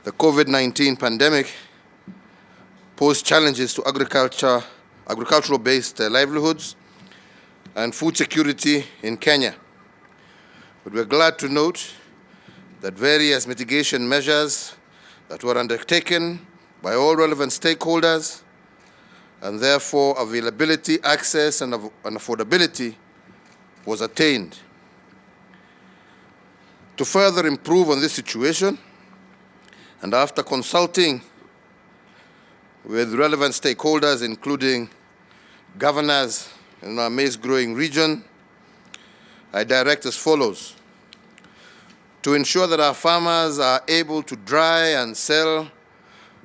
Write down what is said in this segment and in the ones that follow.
The COVID-19 pandemic posed challenges to agricultural-based livelihoods and food security in Kenya. But we're glad to note that various mitigation measures that were undertaken by all relevant stakeholders, and therefore availability, access, and affordability was attained. To further improve on this situation, and after consulting with relevant stakeholders, including governors in our maize growing region, I direct as follows: to ensure that our farmers are able to dry and sell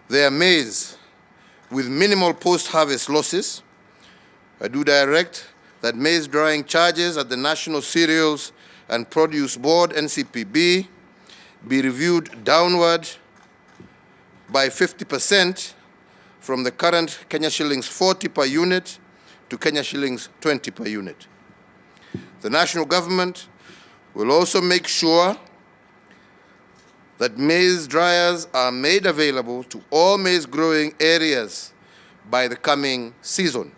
their maize with minimal post-harvest losses, I do direct that maize drying charges at the National Cereals and Produce Board, NCPB, be reviewed downward by 50% from the current Kenya shillings 40 per unit to Kenya shillings 20 per unit. The national government will also make sure that maize dryers are made available to all maize growing areas by the coming season.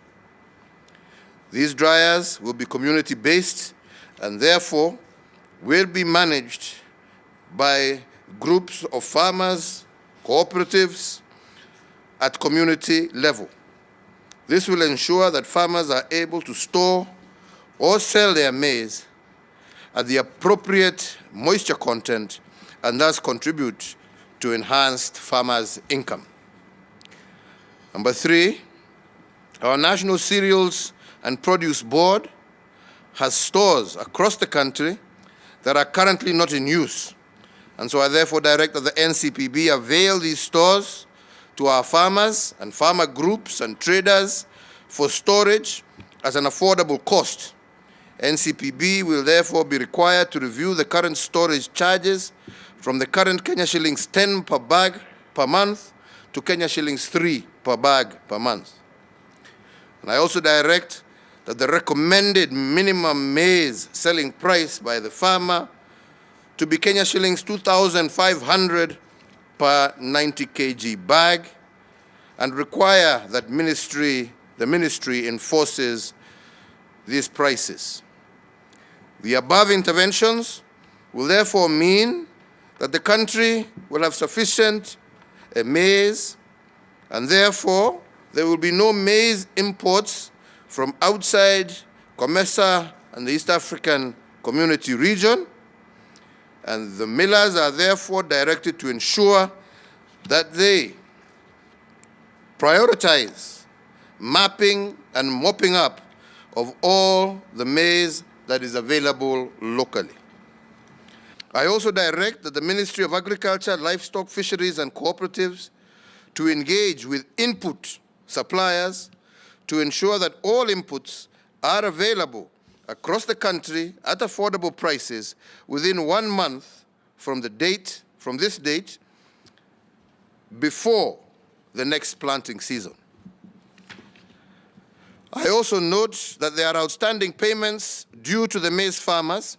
These dryers will be community-based and therefore will be managed by groups of farmers, cooperatives at community level. This will ensure that farmers are able to store or sell their maize at the appropriate moisture content and thus contribute to enhanced farmers' income. Number 3, our National Cereals and Produce Board has stores across the country that are currently not in use. And so I therefore direct that the NCPB avail these stores to our farmers and farmer groups and traders for storage at an affordable cost. NCPB will therefore be required to review the current storage charges from the current Kenya shillings 10 per bag per month to Kenya shillings 3 per bag per month. And I also direct that the recommended minimum maize selling price by the farmer to be Kenya shillings 2,500 per 90 kg bag, and require that the ministry enforces these prices. The above interventions will therefore mean that the country will have sufficient maize, and therefore there will be no maize imports from outside COMESA and the East African Community region, and the millers are therefore directed to ensure that they prioritize mapping and mopping up of all the maize that is available locally. I also direct that the Ministry of Agriculture, Livestock, Fisheries and Cooperatives to engage with input suppliers to ensure that all inputs are available across the country at affordable prices within 1 month from this date, before the next planting season. I also note that there are outstanding payments due to the maize farmers,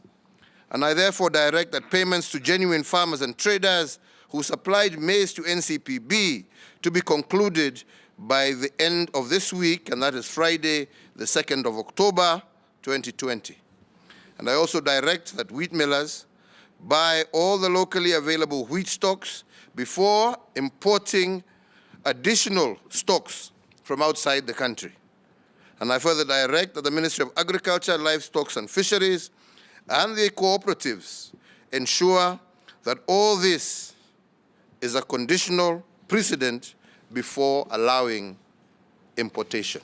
and I therefore direct that payments to genuine farmers and traders who supplied maize to NCPB to be concluded by the end of this week, and that is Friday, the 2nd of October, 2020. And I also direct that wheat millers buy all the locally available wheat stocks before importing additional stocks from outside the country. And I further direct that the Ministry of Agriculture, Livestock and Fisheries and the cooperatives ensure that all this is a conditional precedent before allowing importation.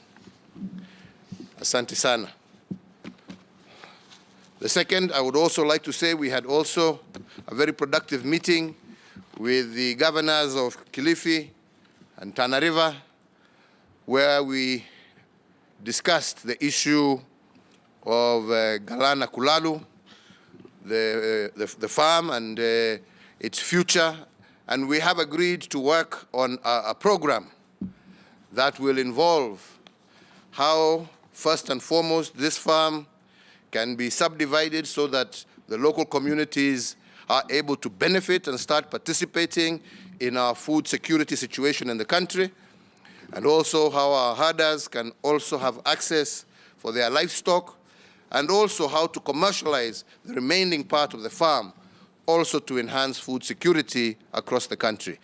Asante sana. The second, I would also like to say we had also a very productive meeting with the governors of Kilifi and Tana River, where we discussed the issue of Galana Kulalu, the farm and its future, and we have agreed to work on a program that will involve how, first and foremost, this farm can be subdivided so that the local communities are able to benefit and start participating in our food security situation in the country, and also how our herders can also have access for their livestock, and also how to commercialize the remaining part of the farm, also to enhance food security across the country.